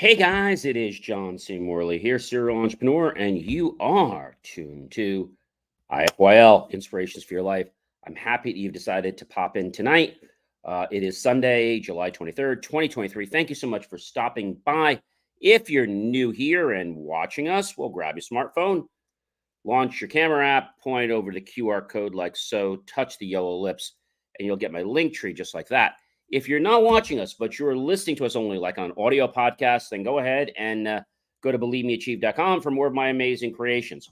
Hey guys, it is John C. Morley here, serial entrepreneur, and you are tuned to IFYL Inspirations for Your Life. I'm happy that you've decided to pop in tonight. It is Sunday, July 23rd, 2023. Thank you so much for stopping by. If you're new here and watching us, well, grab your smartphone, launch your camera app, point over the QR code like so, touch the yellow lips, and you'll get my link tree just like that. If you're not watching us, but you're listening to us only like on audio podcasts, then go ahead and go to believemeachieve.com for more of my amazing creations.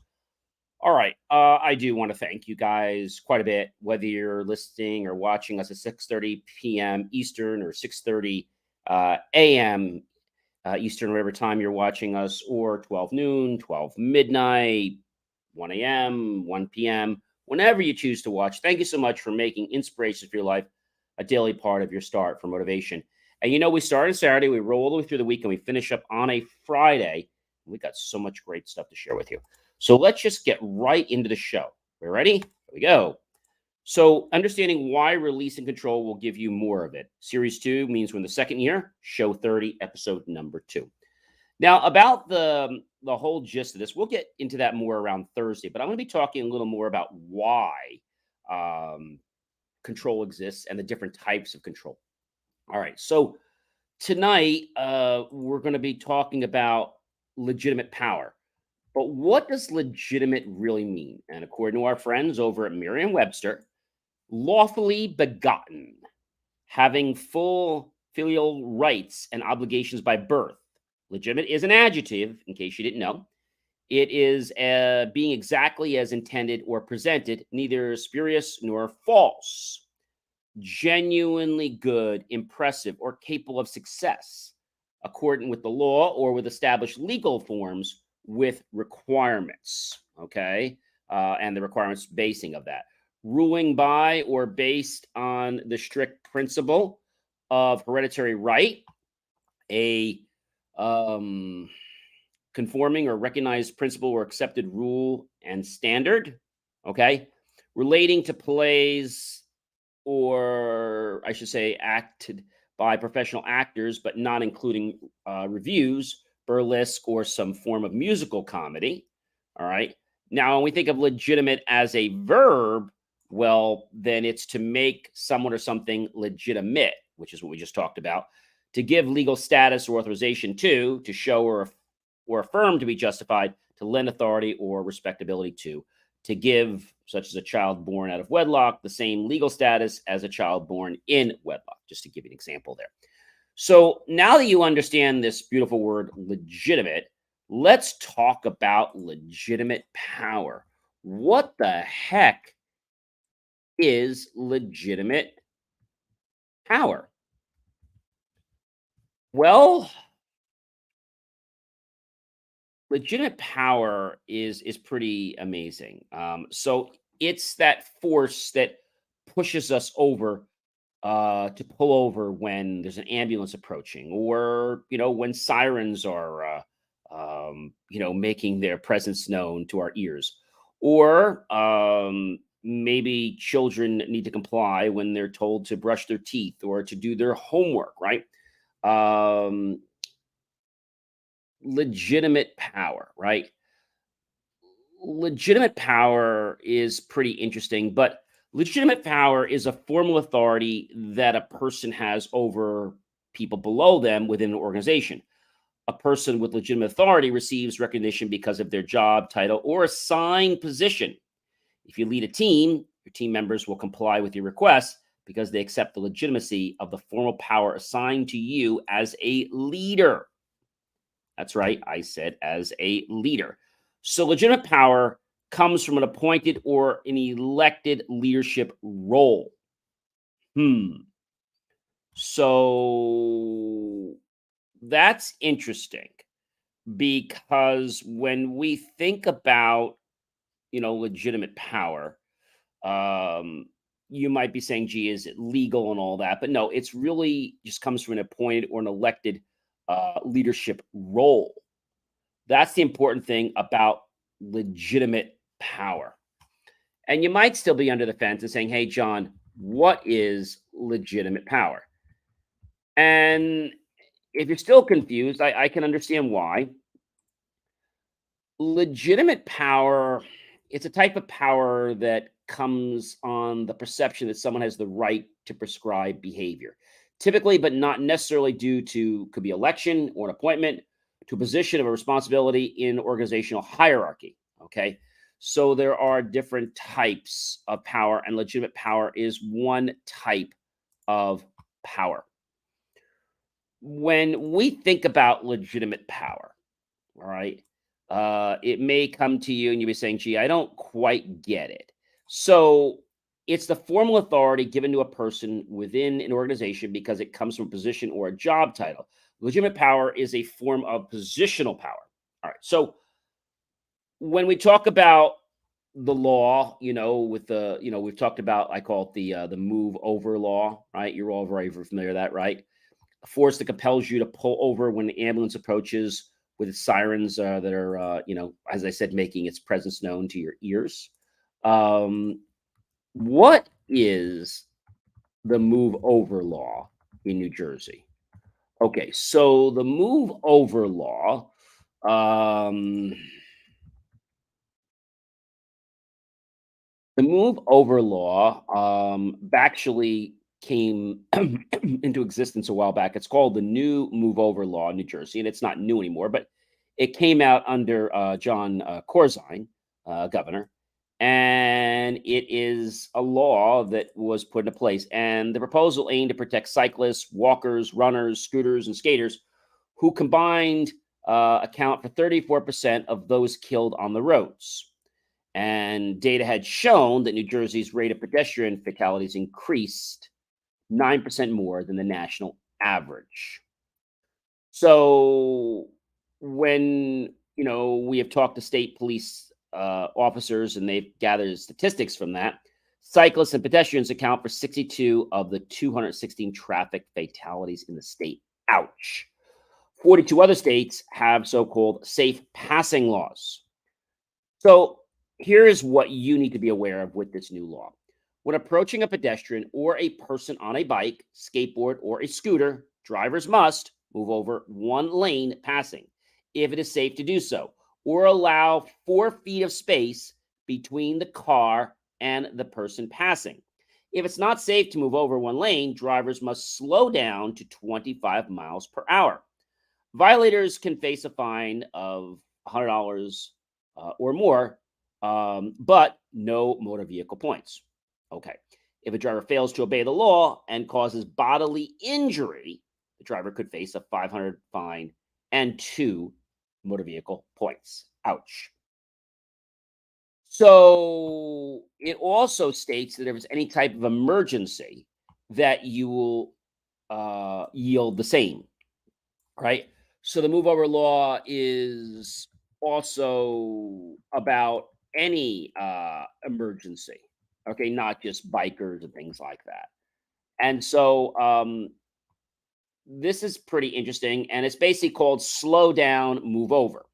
All right. I do want to thank you guys quite a bit, whether you're listening or watching us at 6:30 p.m. Eastern or 6:30 a.m. Eastern, whatever time you're watching us, or 12 noon, 12 midnight, 1 a.m., 1 p.m., whenever you choose to watch. Thank you so much for making Inspirations for Your Life a daily part of your start for motivation. And we start on Saturday, we roll all the way through the week, and we finish up on a Friday. We got so much great stuff to share with you. So let's just get right into the show. We ready? Here we go. So, understanding why release and control will give you more of it. Series 2 means we're in the second year, show 30, episode number 2. Now, about the whole gist of this, we'll get into that more around Thursday, but I'm going to be talking a little more about why um, control exists and the different types of control. All right, so tonight we're going to be talking about legitimate power. But what does legitimate really mean? And according to our friends over at Merriam-Webster, lawfully begotten, having full filial rights and obligations by birth. Legitimate is an adjective, in case you didn't know. It is being exactly as intended or presented, neither spurious nor false. Genuinely good, impressive, or capable of success, according with the law or with established legal forms with requirements. Okay. And the requirements basing of that. Ruling by or based on the strict principle of hereditary right, a conforming or recognized principle or accepted rule and standard, okay, relating to plays, or I should say acted by professional actors, but not including reviews, burlesque, or some form of musical comedy. All right. Now, when we think of legitimate as a verb, well, then it's to make someone or something legitimate, which is what we just talked about, to give legal status or authorization to show or affirm to be justified, to lend authority or respectability to give, such as a child born out of wedlock, the same legal status as a child born in wedlock, just to give you an example there. So now that you understand this beautiful word legitimate, let's talk about legitimate power. What the heck is legitimate power? Well, legitimate power is pretty amazing. So it's that force that pushes us over to pull over when there's an ambulance approaching, or when sirens are making their presence known to our ears, or maybe children need to comply when they're told to brush their teeth or to do their homework, right? um, Legitimate power, right? Legitimate power is pretty interesting, but legitimate power is a formal authority that a person has over people below them within an organization. A person with legitimate authority receives recognition because of their job, title, or assigned position. If you lead a team, your team members will comply with your requests because they accept the legitimacy of the formal power assigned to you as a leader. That's right, I said as a leader. So legitimate power comes from an appointed or an elected leadership role. So that's interesting because when we think about, legitimate power, um, you might be saying, gee, is it legal and all that? But no, it's really just comes from an appointed or an elected leadership role. That's the important thing about legitimate power. And you might still be under the fence and saying, hey, John, what is legitimate power? And if you're still confused, I can understand why. Legitimate power, it's a type of power that comes on the perception that someone has the right to prescribe behavior. Typically, but not necessarily due to could be election or an appointment to a position of a responsibility in organizational hierarchy. Okay. So there are different types of power, and legitimate power is one type of power. When we think about legitimate power, all right. It may come to you and you'll be saying, gee, I don't quite get it. So it's the formal authority given to a person within an organization because it comes from a position or a job title. Legitimate power is a form of positional power. All right. So when we talk about the law, with we've talked about, I call it the move over law, right? You're all very familiar with that, right? A force that compels you to pull over when the ambulance approaches with its sirens that are, as I said, making its presence known to your ears. What is the move over law in New Jersey? Okay, so the move over law, um, the move over law actually came into existence a while back. It's called the new move over law in New Jersey, and it's not new anymore, but it came out under John Corzine, governor, and it is a law that was put into place. And the proposal aimed to protect cyclists, walkers, runners, scooters, and skaters who combined account for 34% of those killed on the roads. And data had shown that New Jersey's rate of pedestrian fatalities increased 9% more than the national average. So when we have talked to state police officers and they've gathered statistics from that, cyclists and pedestrians account for 62 of the 216 traffic fatalities in the state. Ouch. 42 other states have so-called safe passing laws. So here is what you need to be aware of with this new law. When approaching a pedestrian or a person on a bike, skateboard, or a scooter, drivers must move over one lane passing if it is safe to do so, or allow 4 feet of space between the car and the person passing. If it's not safe to move over one lane, drivers must slow down to 25 miles per hour. Violators can face a fine of $100 or more, but no motor vehicle points. Okay. If a driver fails to obey the law and causes bodily injury, the driver could face a $500 fine and 2 motor vehicle points. Ouch. So it also states that if there's any type of emergency, that you will yield the same, right? So the move over law is also about any emergency, okay, not just bikers and things like that. And so this is pretty interesting, and it's basically called slow down, move over.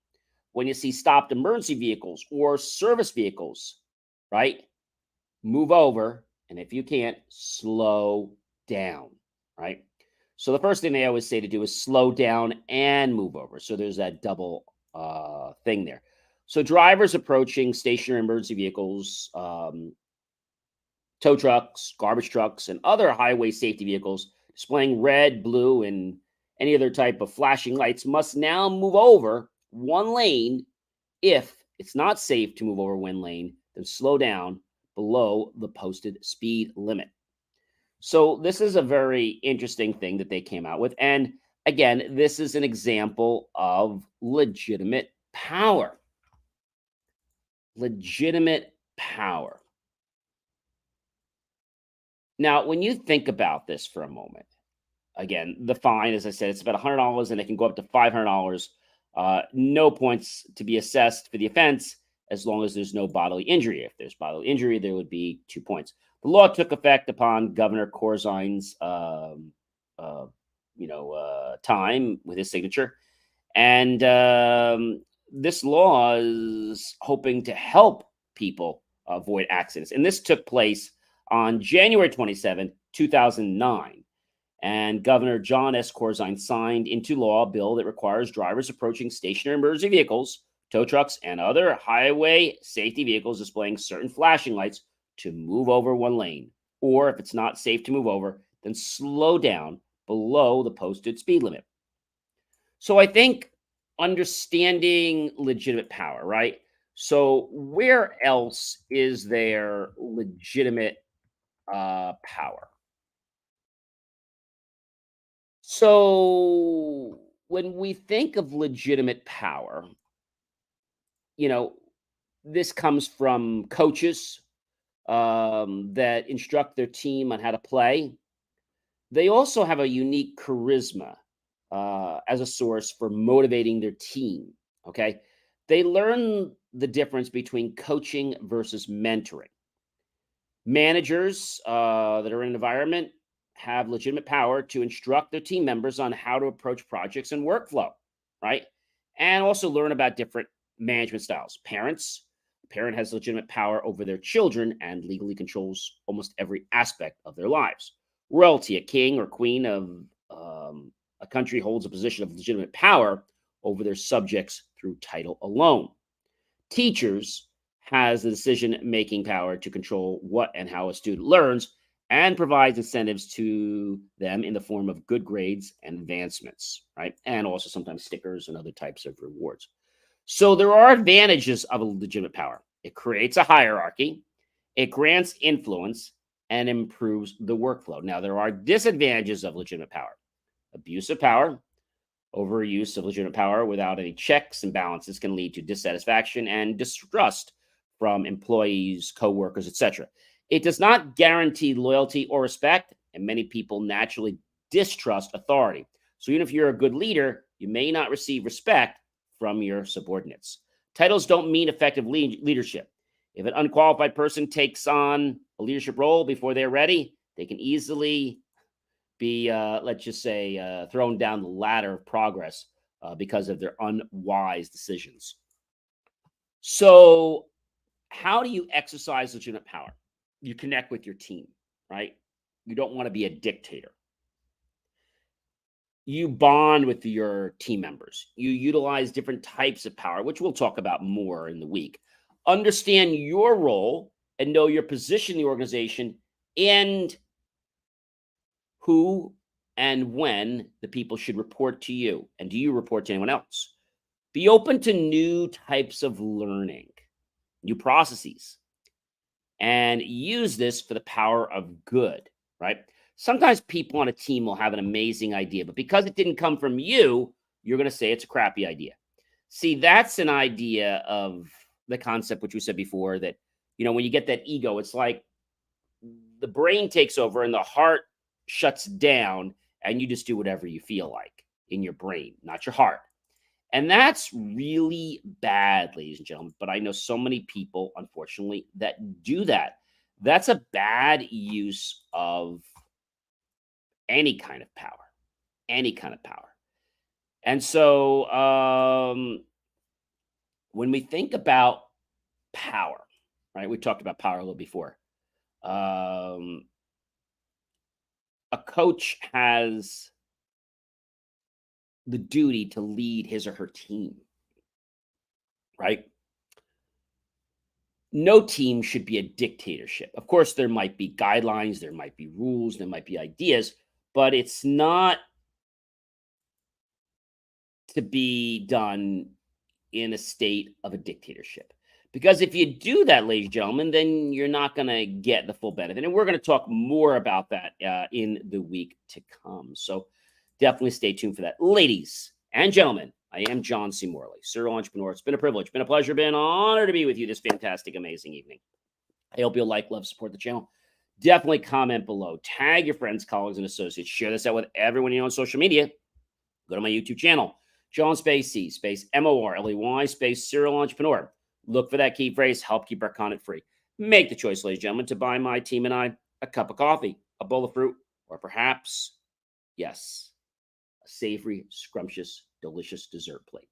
When you see stopped emergency vehicles or service vehicles, right? Move over, and if you can't, slow down, right? So the first thing they always say to do is slow down and move over. So there's that double thing there. So drivers approaching stationary emergency vehicles, tow trucks, garbage trucks, and other highway safety vehicles displaying red, blue, and any other type of flashing lights must now move over one lane. If it's not safe to move over one lane, then slow down below the posted speed limit. So this is a very interesting thing that they came out with. And again, this is an example of legitimate power. Legitimate power. Now, when you think about this for a moment, again, the fine, as I said, it's about $100 and it can go up to $500. No points to be assessed for the offense as long as there's no bodily injury. If there's bodily injury, there would be 2 points. The law took effect upon Governor Corzine's, time with his signature, and this law is hoping to help people avoid accidents. And this took place on January 27, 2009. And Governor John S. Corzine signed into law a bill that requires drivers approaching stationary emergency vehicles, tow trucks, and other highway safety vehicles displaying certain flashing lights to move over one lane. Or if it's not safe to move over, then slow down below the posted speed limit. So I think understanding legitimate power, right? So where else is there legitimate power? So when we think of legitimate power, you know, this comes from coaches that instruct their team on how to play. They also have a unique charisma as a source for motivating their team. Okay. They learn the difference between coaching versus mentoring. Managers that are in an environment have legitimate power to instruct their team members on how to approach projects and workflow, right? And also learn about different management styles. A parent has legitimate power over their children and legally controls almost every aspect of their lives. Royalty, a king or queen of a country, holds a position of legitimate power over their subjects through title alone. Teachers has the decision making power to control what and how a student learns and provides incentives to them in the form of good grades and advancements, right? And also sometimes stickers and other types of rewards. So there are advantages of a legitimate power. It creates a hierarchy, it grants influence, and improves the workflow. Now, there are disadvantages of legitimate power. Abuse of power, overuse of legitimate power without any checks and balances can lead to dissatisfaction and distrust from employees, coworkers, etc. It does not guarantee loyalty or respect, and many people naturally distrust authority. So even if you're a good leader, you may not receive respect from your subordinates. Titles don't mean effective leadership. If an unqualified person takes on a leadership role before they're ready, they can easily be, let's just say, thrown down the ladder of progress because of their unwise decisions. So, how do you exercise legitimate power? You connect with your team, right? You don't want to be a dictator. You bond with your team members. You utilize different types of power, which we'll talk about more in the week. Understand your role and know your position in the organization and who and when the people should report to you. And do you report to anyone else? Be open to new types of learning, new processes, and use this for the power of good, right? Sometimes people on a team will have an amazing idea, but because it didn't come from you, you're going to say it's a crappy idea. See, that's an idea of the concept, which we said before, that, when you get that ego, it's like the brain takes over and the heart shuts down and you just do whatever you feel like in your brain, not your heart. And that's really bad, ladies and gentlemen. But I know so many people, unfortunately, that do that. That's a bad use of any kind of power, any kind of power. And so when we think about power, right, we talked about power a little before. A coach has the duty to lead his or her team, right? No team should be a dictatorship. Of course, there might be guidelines, there might be rules, there might be ideas, but it's not to be done in a state of a dictatorship. Because if you do that, ladies and gentlemen, then you're not going to get the full benefit. And we're going to talk more about that in the week to come. So definitely stay tuned for that. Ladies and gentlemen, I am John C. Morley, serial entrepreneur. It's been a privilege, been a pleasure, been an honor to be with you this fantastic, amazing evening. I hope you'll like, love, support the channel. Definitely comment below. Tag your friends, colleagues, and associates. Share this out with everyone you know on social media. Go to my YouTube channel, John space C space MORLEY space serial entrepreneur. Look for that key phrase, help keep our content free. Make the choice, ladies and gentlemen, to buy my team and I a cup of coffee, a bowl of fruit, or perhaps, yes, a savory, scrumptious, delicious dessert plate.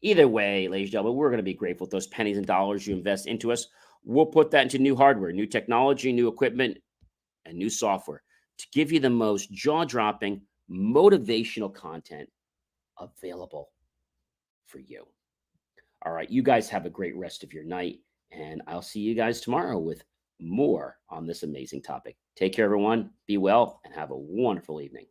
Either way, ladies and gentlemen, we're going to be grateful for those pennies and dollars you invest into us. We'll put that into new hardware, new technology, new equipment, and new software to give you the most jaw-dropping, motivational content available for you. All right, you guys have a great rest of your night, and I'll see you guys tomorrow with more on this amazing topic. Take care, everyone. Be well, and have a wonderful evening.